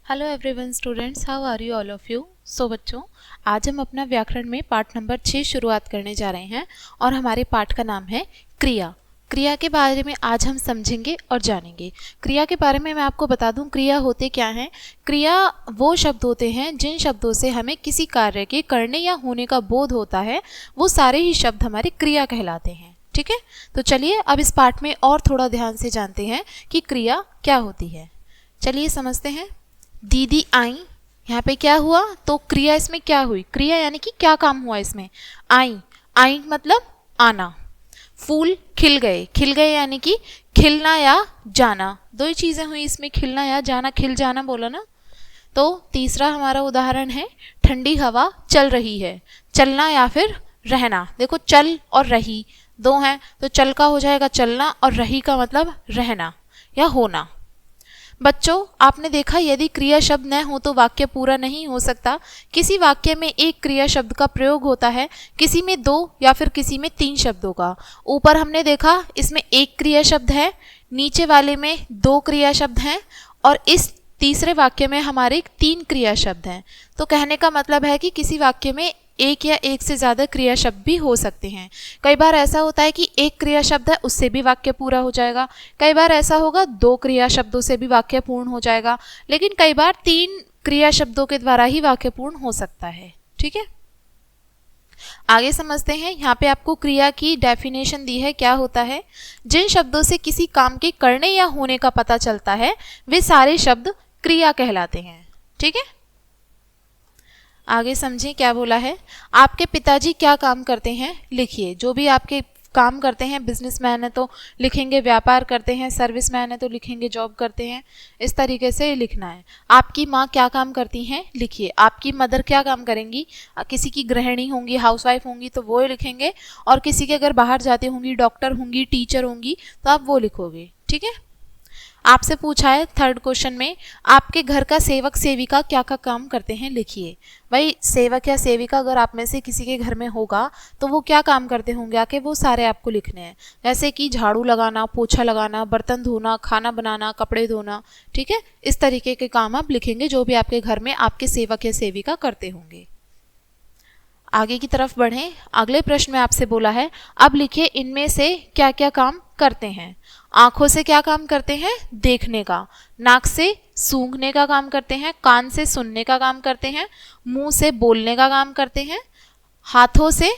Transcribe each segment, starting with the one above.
Hello everyone students, how are you all of you. So बच्चों, आज हम अपना व्याकरण में पाठ नंबर 6 शुरुआत करने जा रहे हैं और हमारे पाठ का नाम है क्रिया। क्रिया के बारे में आज हम समझेंगे और जानेंगे। क्रिया के बारे में मैं आपको बता दूं, क्रिया होते क्या हैं। क्रिया वो शब्द होते हैं जिन शब्दों से हमें किसी कार्य के करने या होने का बोध होता है, वो सारे ही शब्द हमारे क्रिया कहलाते हैं। ठीक है, तो चलिए अब इस पाठ में और थोड़ा ध्यान से जानते हैं कि क्रिया क्या होती है। चलिए समझते हैं। दीदी आई, यहाँ पे क्या हुआ तो क्रिया इसमें क्या हुई, क्रिया यानी कि क्या काम हुआ इसमें। आई, आई मतलब आना। फूल खिल गए, खिल गए यानी कि खिलना या जाना, दो ही चीजें हुई इसमें, खिलना या जाना। खिल जाना बोला ना। तो तीसरा हमारा उदाहरण है ठंडी हवा चल रही है, चलना या फिर रहना। देखो चल और रही दो हैं, तो चल का हो जाएगा चलना और रही का मतलब रहना या होना। बच्चों, आपने देखा यदि क्रिया शब्द न हो तो वाक्य पूरा नहीं हो सकता। किसी वाक्य में एक क्रिया शब्द का प्रयोग होता है, किसी में दो या फिर किसी में 3 शब्दों का। ऊपर हमने देखा इसमें एक क्रिया शब्द है, नीचे वाले में 2 क्रिया शब्द हैं और इस तीसरे वाक्य में हमारे 3 क्रिया शब्द हैं। तो कहने का मतलब है कि किसी वाक्य में एक या एक से ज़्यादा क्रिया शब्द भी हो सकते हैं। कई बार ऐसा होता है कि एक क्रिया शब्द है उससे भी वाक्य पूरा हो जाएगा, कई बार ऐसा होगा 2 क्रिया शब्दों से भी वाक्य पूर्ण हो जाएगा, लेकिन कई बार 3 क्रिया शब्दों के द्वारा ही वाक्य पूर्ण हो सकता है। ठीक है, आगे समझते हैं। यहाँ पे आपको क्रिया की डेफिनेशन दी है, क्या होता है। जिन शब्दों से किसी काम के करने या होने का पता चलता है वे सारे शब्द क्रिया कहलाते हैं। ठीक है, आगे समझें क्या बोला है। आपके पिताजी क्या काम करते हैं, लिखिए। जो भी आपके काम करते हैं, बिजनेसमैन है तो लिखेंगे व्यापार करते हैं, सर्विसमैन है तो लिखेंगे जॉब करते हैं, इस तरीके से लिखना है। आपकी माँ क्या काम करती हैं, लिखिए। आपकी मदर क्या काम करेंगी, किसी की गृहिणी होंगी, हाउसवाइफ होंगी तो वो लिखेंगे, और किसी के अगर बाहर जाती होंगी, डॉक्टर होंगी, टीचर होंगी तो आप वो लिखोगे। ठीक है, आपसे पूछा है 3rd क्वेश्चन में, आपके घर का सेवक सेविका क्या क्या काम करते हैं, लिखिए। भाई सेवक या सेविका अगर आप में से किसी के घर में होगा तो वो क्या काम करते होंगे, आके वो सारे आपको लिखने हैं। जैसे कि झाड़ू लगाना, पोछा लगाना, बर्तन धोना, खाना बनाना, कपड़े धोना। ठीक है, इस तरीके के काम आप लिखेंगे जो भी आपके घर में आपके सेवक या सेविका करते होंगे। आगे की तरफ बढ़ें। अगले प्रश्न में आपसे बोला है, अब लिखिए इनमें से क्या क्या काम करते हैं। आंखों से क्या काम करते हैं, देखने का। नाक से सूंघने का काम करते हैं। कान से सुनने का काम करते हैं। मुंह से बोलने का काम करते हैं। हाथों से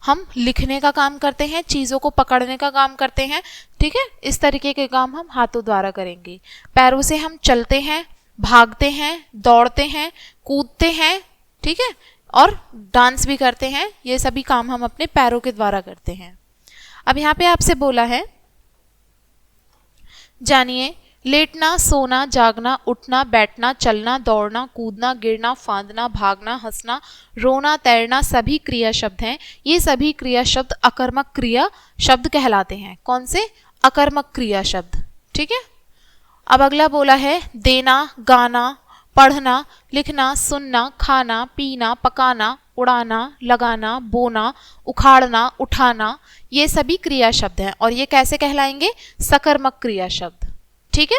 हम लिखने का काम करते हैं, चीज़ों को पकड़ने का काम करते हैं। ठीक है, इस तरीके के काम हम हाथों द्वारा करेंगे। पैरों से हम चलते हैं, भागते हैं, दौड़ते हैं, कूदते हैं। ठीक है, और डांस भी करते हैं। ये सभी काम हम अपने पैरों के द्वारा करते हैं। अब यहाँ पे आपसे बोला है, जानिए। लेटना, सोना, जागना, उठना, बैठना, चलना, दौड़ना, कूदना, गिरना, फांदना, भागना, हंसना, रोना, तैरना सभी क्रिया शब्द हैं। ये सभी क्रिया शब्द अकर्मक क्रिया शब्द कहलाते हैं। कौन से, अकर्मक क्रिया शब्द। ठीक है, अब अगला बोला है, देना, गाना, पढ़ना, लिखना, सुनना, खाना, पीना, पकाना, उड़ाना, लगाना, बोना, उखाड़ना, उठाना, ये सभी क्रिया शब्द हैं और ये कैसे कहलाएंगे, सकर्मक क्रिया शब्द। ठीक है,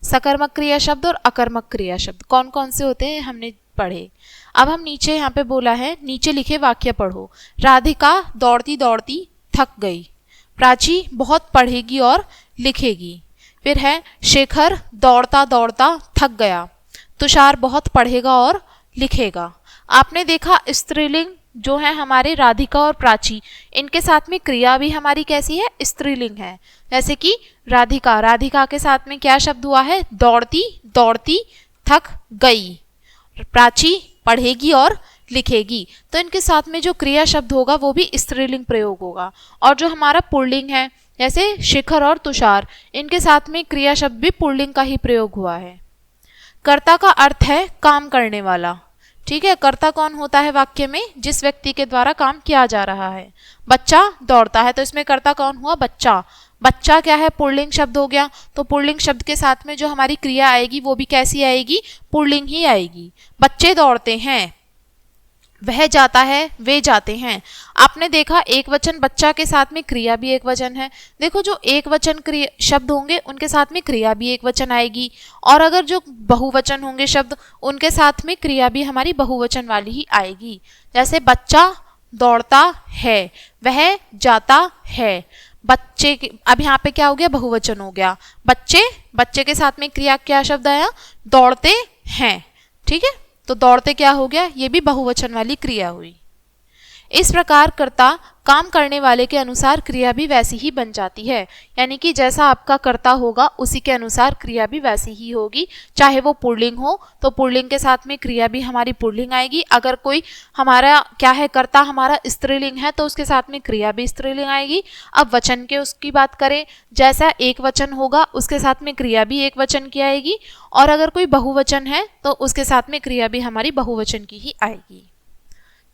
सकर्मक क्रिया शब्द और अकर्मक क्रिया शब्द कौन कौन से होते हैं हमने पढ़े। अब हम नीचे यहाँ पे बोला है, नीचे लिखे वाक्य पढ़ो। राधिका दौड़ती दौड़ती थक गई। प्राची बहुत पढ़ेगी और लिखेगी। फिर है शेखर दौड़ता दौड़ता थक गया। तुषार बहुत पढ़ेगा और लिखेगा। आपने देखा स्त्रीलिंग जो है हमारे राधिका और प्राची, इनके साथ में क्रिया भी हमारी कैसी है, स्त्रीलिंग है। जैसे कि राधिका, राधिका के साथ में क्या शब्द हुआ है, दौड़ती, दौड़ती थक गई। प्राची पढ़ेगी और लिखेगी, तो इनके साथ में जो क्रिया शब्द होगा वो भी स्त्रीलिंग प्रयोग होगा। और जो हमारा पुल्लिंग है, जैसे शिखर और तुषार, इनके साथ में क्रिया शब्द भी पुल्लिंग का ही प्रयोग हुआ है। कर्ता का अर्थ है काम करने वाला। ठीक है, कर्ता कौन होता है वाक्य में, जिस व्यक्ति के द्वारा काम किया जा रहा है। बच्चा दौड़ता है तो इसमें कर्ता कौन हुआ, बच्चा। बच्चा क्या है, पुल्लिंग शब्द हो गया, तो पुल्लिंग शब्द के साथ में जो हमारी क्रिया आएगी वो भी कैसी आएगी, पुल्लिंग ही आएगी। बच्चे दौड़ते हैं, वह जाता है, वे जाते हैं। आपने देखा एक वचन बच्चा के साथ में क्रिया भी एक वचन है। देखो जो एक वचन क्रिया शब्द होंगे उनके साथ में क्रिया भी एक वचन आएगी, और अगर जो बहुवचन होंगे शब्द उनके साथ में क्रिया भी हमारी बहुवचन वाली ही आएगी। जैसे बच्चा दौड़ता है, वह जाता है, बच्चे अब यहाँ पे क्या हो गया, बहुवचन हो गया। बच्चे, बच्चे के साथ में क्रिया क्या शब्द आया, दौड़ते हैं। ठीक है, तो दौड़ते क्या हो गया, ये भी बहुवचन वाली क्रिया हुई। इस प्रकार कर्ता काम करने वाले के अनुसार क्रिया भी वैसी ही बन जाती है, यानी कि जैसा आपका कर्ता होगा उसी के अनुसार क्रिया भी वैसी ही होगी। चाहे वो पुल्लिंग हो तो पुल्लिंग के साथ में क्रिया भी हमारी पुल्लिंग आएगी। अगर कोई हमारा क्या है, कर्ता हमारा स्त्रीलिंग है तो उसके साथ में क्रिया भी स्त्रीलिंग आएगी। अब वचन के उसकी बात करें, जैसा एक वचन होगा उसके साथ में क्रिया भी एक वचन की आएगी, और अगर कोई बहुवचन है तो उसके साथ में क्रिया भी हमारी बहुवचन की ही आएगी।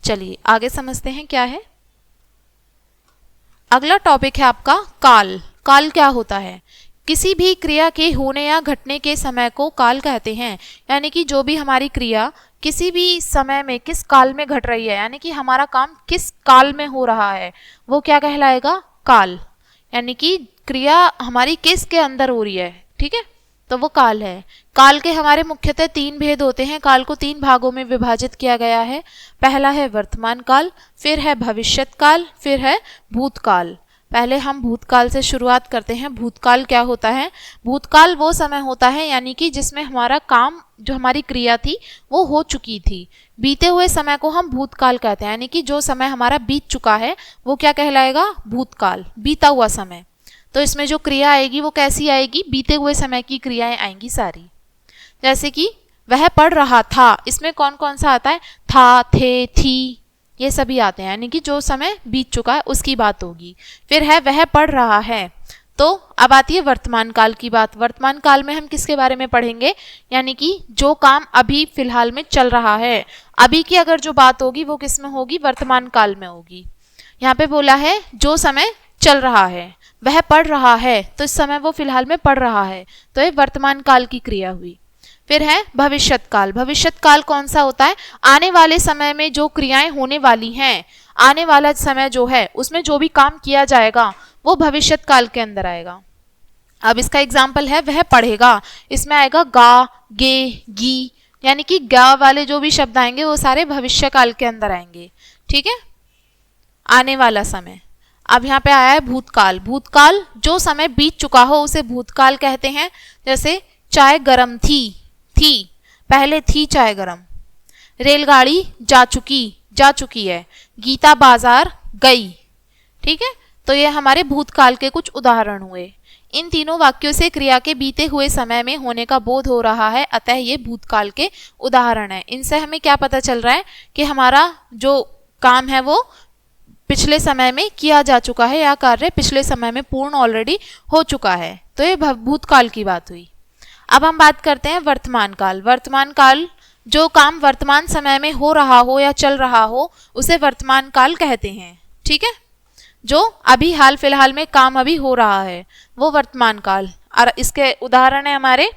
चलिए आगे समझते हैं क्या है। अगला टॉपिक है आपका काल। काल क्या होता है, किसी भी क्रिया के होने या घटने के समय को काल कहते हैं। यानी कि जो भी हमारी क्रिया किसी भी समय में किस काल में घट रही है, यानी कि हमारा काम किस काल में हो रहा है, वो क्या कहलाएगा, काल। यानी कि क्रिया हमारी किस के अंदर हो रही है, ठीक है, तो वो काल है। काल के हमारे मुख्यतः 3 भेद होते हैं। काल को 3 भागों में विभाजित किया गया है। पहला है वर्तमान काल, फिर है भविष्यत काल, फिर है भूतकाल। पहले हम भूतकाल से शुरुआत करते हैं। भूतकाल क्या होता है, भूतकाल वो समय होता है यानी कि जिसमें हमारा काम, जो हमारी क्रिया थी वो हो चुकी थी। बीते हुए समय को हम भूतकाल कहते हैं, यानी कि जो समय हमारा बीत चुका है वो क्या कहलाएगा, भूतकाल, बीता हुआ समय। तो इसमें जो क्रिया आएगी वो कैसी आएगी, बीते हुए समय की क्रियाएं आएंगी सारी। जैसे कि वह पढ़ रहा था, इसमें कौन कौन सा आता है, था, थे, थी, ये सभी आते हैं, यानी कि जो समय बीत चुका है उसकी बात होगी। फिर है वह पढ़ रहा है, तो अब आती है वर्तमान काल की बात। वर्तमान काल में हम किसके बारे में पढ़ेंगे, यानी कि जो काम अभी फिलहाल में चल रहा है। अभी की अगर जो बात होगी वो किस में होगी, वर्तमान काल में होगी। यहाँ पे बोला है जो समय चल रहा है, वह पढ़ रहा है, तो इस समय वो फिलहाल में पढ़ रहा है, तो ये वर्तमान काल की क्रिया हुई। फिर है भविष्यत काल। भविष्यत काल कौन सा होता है, आने वाले समय में जो क्रियाएं होने वाली हैं, आने वाला समय जो है उसमें जो भी काम किया जाएगा वो भविष्यत काल के अंदर आएगा। अब इसका एग्जाम्पल है वह पढ़ेगा, इसमें आएगा गा, गे, गी, यानी कि गा वाले जो भी शब्द आएंगे वो सारे भविष्य काल के अंदर आएंगे। ठीक है, आने वाला समय। अब यहाँ पे आया है भूतकाल। भूतकाल जो समय बीत चुका हो उसे भूतकाल कहते हैं। जैसे चाय गरम थी, पहले थी चाय गरम। रेलगाड़ी जा चुकी है। गीता बाजार गई। ठीक है, तो ये हमारे भूतकाल के कुछ उदाहरण हुए। इन तीनों वाक्यों से क्रिया के बीते हुए समय में होने का बोध हो रहा है, अतः ये भूतकाल के उदाहरण है। इनसे हमें क्या पता चल रहा है कि हमारा जो काम है वो पिछले समय में किया जा चुका है, या कार्य पिछले समय में पूर्ण ऑलरेडी हो चुका है, तो ये भूतकाल की बात हुई। अब हम बात करते हैं वर्तमान काल। वर्तमान काल, जो काम वर्तमान समय में हो रहा हो या चल रहा हो उसे वर्तमान काल कहते हैं। ठीक है, जो अभी हाल फिलहाल में काम अभी हो रहा है वो वर्तमान काल। और इसके उदाहरण है हमारे,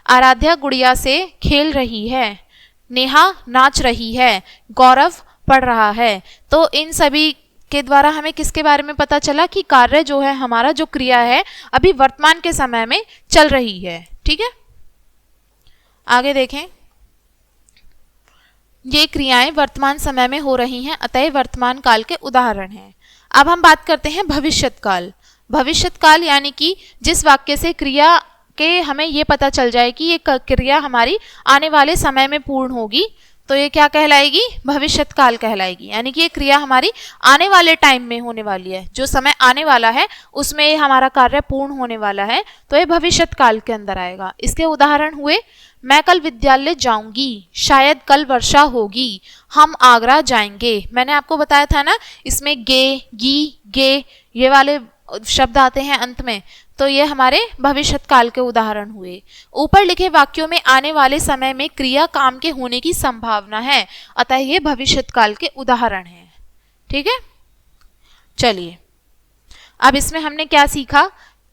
आराध्या गुड़िया से खेल रही है, नेहा नाच रही है, गौरव पढ़ रहा है। तो इन सभी के द्वारा हमें किसके बारे में पता चला कि कार्य जो है हमारा, जो क्रिया है अभी वर्तमान के समय में चल रही है। ठीक है, आगे देखें, ये क्रियाएं वर्तमान समय में हो रही हैं, अतः वर्तमान काल के उदाहरण हैं। अब हम बात करते हैं भविष्यत काल। भविष्यत काल यानी कि जिस वाक्य से क्रिया के हमें ये पता चल जाए कि ये क्रिया हमारी आने वाले समय में पूर्ण होगी, तो ये क्या कहलाएगी, भविष्यत काल कहलाएगी। यानी कि ये क्रिया हमारी आने वाले टाइम में होने वाली है, जो समय आने वाला है उसमें हमारा कार्य पूर्ण होने वाला है, तो ये भविष्यत काल के अंदर आएगा। इसके उदाहरण हुए, मैं कल विद्यालय जाऊंगी, शायद कल वर्षा होगी, हम आगरा जाएंगे। मैंने आपको बताया था ना, इसमें गे, गी, गे ये वाले शब्द आते हैं अंत में, तो ये हमारे भविष्यत काल के उदाहरण हुए। ऊपर लिखे वाक्यों में आने वाले समय में क्रिया काम के होने की संभावना है, अतः ये भविष्यत काल के उदाहरण हैं। ठीक है, चलिए अब इसमें हमने क्या सीखा,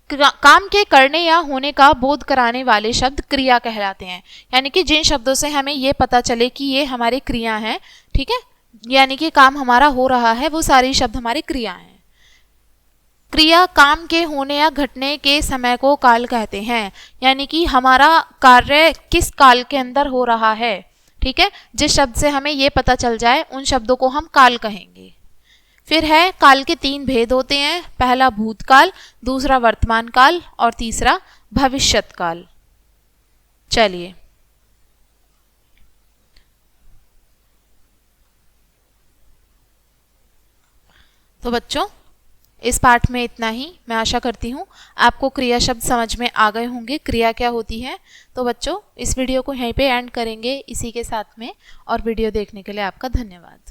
काम के करने या होने का बोध कराने वाले शब्द क्रिया कहलाते हैं। यानी कि जिन शब्दों से हमें ये पता चले कि ये हमारे क्रिया हैं, ठीक है, यानी कि काम हमारा हो रहा है, वो सारे शब्द हमारे क्रिया हैं। क्रिया काम के होने या घटने के समय को काल कहते हैं, यानी कि हमारा कार्य किस काल के अंदर हो रहा है। ठीक है, जिस शब्द से हमें ये पता चल जाए उन शब्दों को हम काल कहेंगे। फिर है काल के 3 भेद होते हैं, पहला भूतकाल, दूसरा वर्तमान काल और तीसरा भविष्यत काल। चलिए, तो बच्चों इस पाठ में इतना ही। मैं आशा करती हूँ आपको क्रिया शब्द समझ में आ गए होंगे, क्रिया क्या होती है। तो बच्चों इस वीडियो को यहीं पे एंड करेंगे इसी के साथ में, और वीडियो देखने के लिए आपका धन्यवाद।